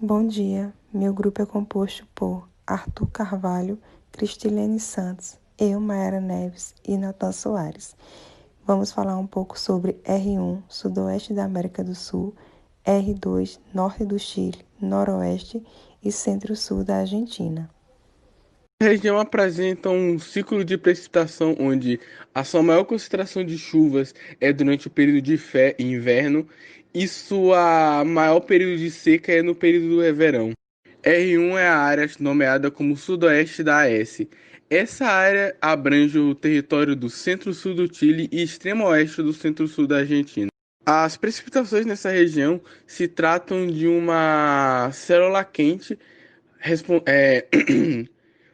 Bom dia, meu grupo é composto por Arthur Carvalho, Cristilene Santos, eu, Mayara Neves e Natan Soares. Vamos falar um pouco sobre R1, Sudoeste da América do Sul, R2, Norte do Chile, Noroeste e Centro-Sul da Argentina. A região apresenta um ciclo de precipitação onde a sua maior concentração de chuvas é durante o período de inverno e sua maior período de seca é no período do verão. R1 é a área nomeada como Sudoeste da AS. Essa área abrange o território do centro-sul do Chile e extremo oeste do centro-sul da Argentina. As precipitações nessa região se tratam de uma célula quente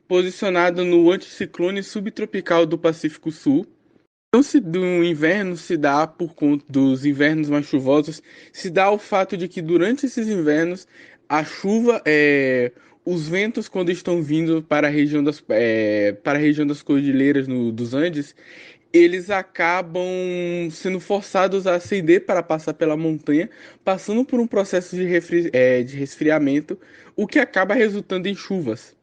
posicionada no anticiclone subtropical do Pacífico Sul. Então, se do inverno se dá por conta dos invernos mais chuvosos, se dá o fato de que durante esses invernos a chuva, os ventos quando estão vindo para a região para a região das cordilheiras dos Andes, eles acabam sendo forçados a ascender para passar pela montanha, passando por um processo de resfriamento, o que acaba resultando em chuvas.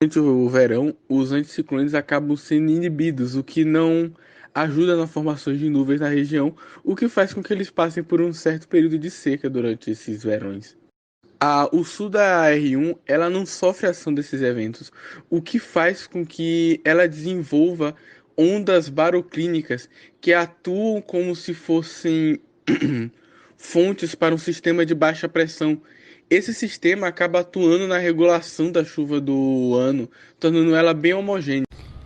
Durante o verão, os anticiclones acabam sendo inibidos, o que não ajuda na formação de nuvens na região, o que faz com que eles passem por um certo período de seca durante esses verões. O sul da R1, ela não sofre a ação desses eventos, o que faz com que ela desenvolva ondas baroclínicas que atuam como se fossem fontes para um sistema de baixa pressão. Esse sistema acaba atuando na regulação da chuva do ano, tornando ela bem homogênea.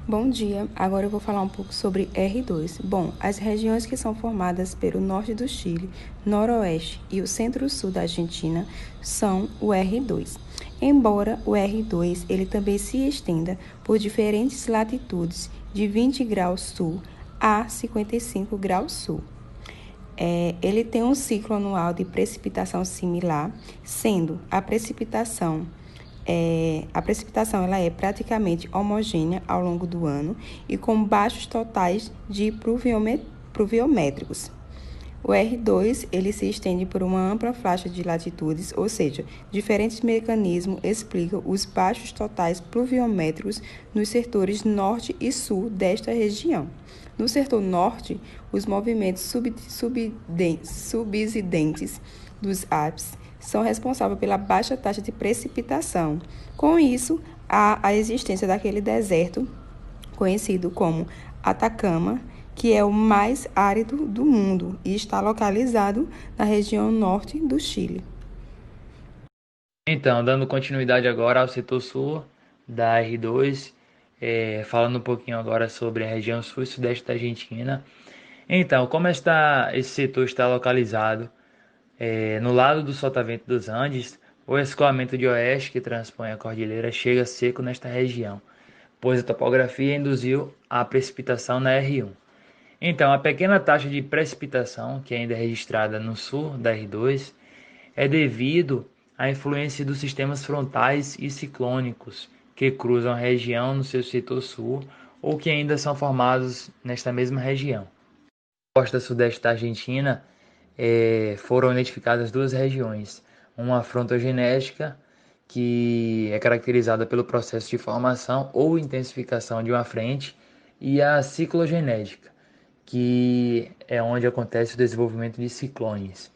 Bom dia, agora eu vou falar um pouco sobre R2. Bom, as regiões que são formadas pelo norte do Chile, noroeste e o centro-sul da Argentina são o R2. Embora o R2 ele também se estenda por diferentes latitudes de 20 graus sul a 55 graus sul. Ele tem um ciclo anual de precipitação similar, sendo a precipitação ela é praticamente homogênea ao longo do ano e com baixos totais de pluviométricos. O R2 ele se estende por uma ampla faixa de latitudes, ou seja, diferentes mecanismos explicam os baixos totais pluviométricos nos setores norte e sul desta região. No setor norte, os movimentos subsidentes dos Alpes são responsáveis pela baixa taxa de precipitação. Com isso, há a existência daquele deserto conhecido como Atacama, que é o mais árido do mundo e está localizado na região norte do Chile. Então, dando continuidade agora ao setor sul da R2, falando um pouquinho agora sobre a região sul e sudeste da Argentina. Então, como esse setor está localizado no lado do sotavento dos Andes, o escoamento de oeste que transpõe a cordilheira chega seco nesta região, pois a topografia induziu a precipitação na R1. Então, a pequena taxa de precipitação, que ainda é registrada no sul da R2, é devido à influência dos sistemas frontais e ciclônicos que cruzam a região no seu setor sul ou que ainda são formados nesta mesma região. Na costa sudeste da Argentina foram identificadas duas regiões, uma frontogenética, que é caracterizada pelo processo de formação ou intensificação de uma frente, e a ciclogenética, que é onde acontece o desenvolvimento de ciclones.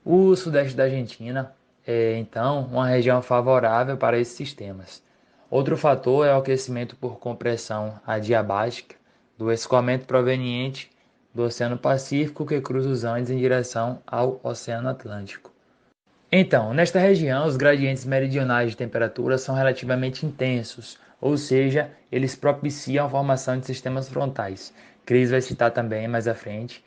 O sudeste da Argentina é, então, uma região favorável para esses sistemas. Outro fator é o aquecimento por compressão adiabática do escoamento proveniente do Oceano Pacífico que cruza os Andes em direção ao Oceano Atlântico. Então, nesta região, os gradientes meridionais de temperatura são relativamente intensos, ou seja, eles propiciam a formação de sistemas frontais. Cris vai citar também mais à frente.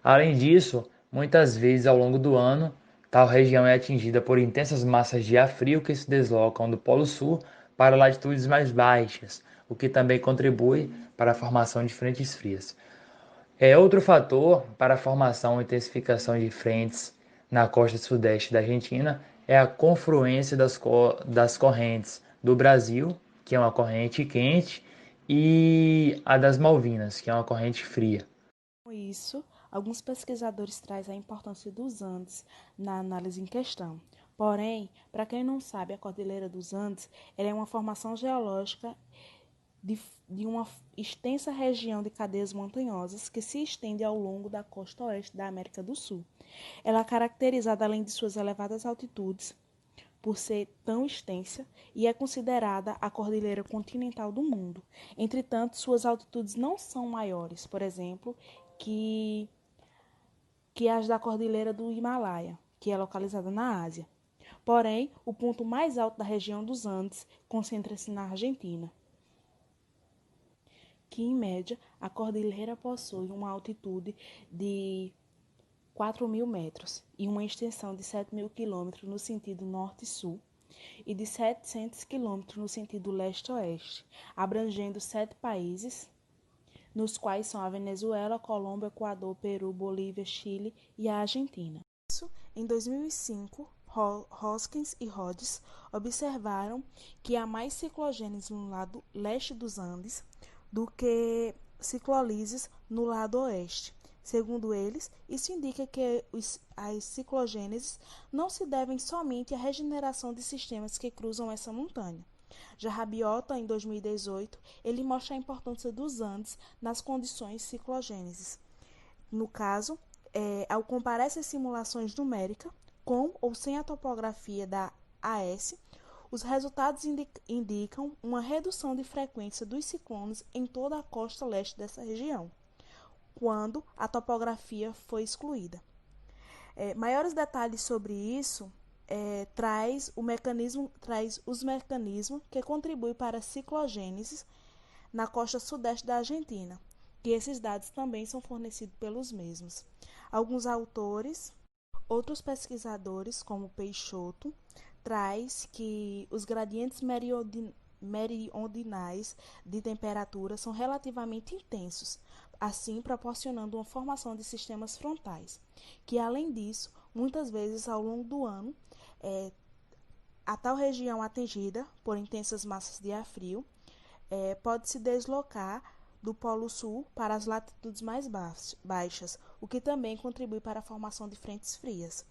Além disso, muitas vezes ao longo do ano, tal região é atingida por intensas massas de ar frio que se deslocam do Polo Sul para latitudes mais baixas, o que também contribui para a formação de frentes frias. Outro fator para a formação e intensificação de frentes na costa sudeste da Argentina é a confluência das correntes do Brasil, que é uma corrente quente, e a das Malvinas, que é uma corrente fria. Com isso, alguns pesquisadores trazem a importância dos Andes na análise em questão. Porém, para quem não sabe, a Cordilheira dos Andes ela é uma formação geológica de uma extensa região de cadeias montanhosas que se estende ao longo da costa oeste da América do Sul. Ela é caracterizada, além de suas elevadas altitudes, por ser tão extensa e é considerada a cordilheira continental do mundo. Entretanto, suas altitudes não são maiores, por exemplo, que as da Cordilheira do Himalaia, que é localizada na Ásia. Porém, o ponto mais alto da região dos Andes concentra-se na Argentina, que, em média, a cordilheira possui uma altitude de 4.000 metros e uma extensão de 7.000 quilômetros no sentido norte-sul e de 700 quilômetros no sentido leste-oeste, abrangendo 7 países, nos quais são a Venezuela, Colômbia, Equador, Peru, Bolívia, Chile e a Argentina. Em 2005, Hoskins e Rhodes observaram que há mais ciclogênese no lado leste dos Andes do que ciclolises no lado oeste. Segundo eles, isso indica que as ciclogêneses não se devem somente à regeneração de sistemas que cruzam essa montanha. Já Rabiota, em 2018, ele mostra a importância dos Andes nas condições ciclogêneses. No caso, ao comparar essas simulações numéricas, com ou sem a topografia da AS, os resultados indicam uma redução de frequência dos ciclones em toda a costa leste dessa região, quando a topografia foi excluída. Maiores detalhes sobre isso traz os mecanismos que contribuem para a ciclogênese na costa sudeste da Argentina, que esses dados também são fornecidos pelos mesmos. Alguns autores, outros pesquisadores, como Peixoto, traz que os gradientes meridionais de temperatura são relativamente intensos, assim proporcionando uma formação de sistemas frontais, que além disso, muitas vezes ao longo do ano, a tal região atingida por intensas massas de ar frio pode se deslocar do Polo Sul para as latitudes mais baixas, o que também contribui para a formação de frentes frias.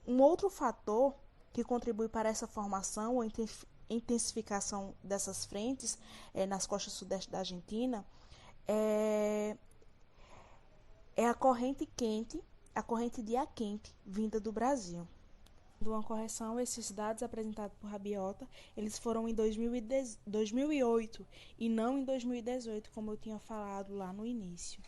Um outro fator que contribui para essa formação ou intensificação dessas frentes nas costas sudeste da Argentina é a corrente quente, a corrente de ar quente vinda do Brasil. De uma correção, esses dados apresentados por Rabiota, eles foram em 2008 e não em 2018, como eu tinha falado lá no início.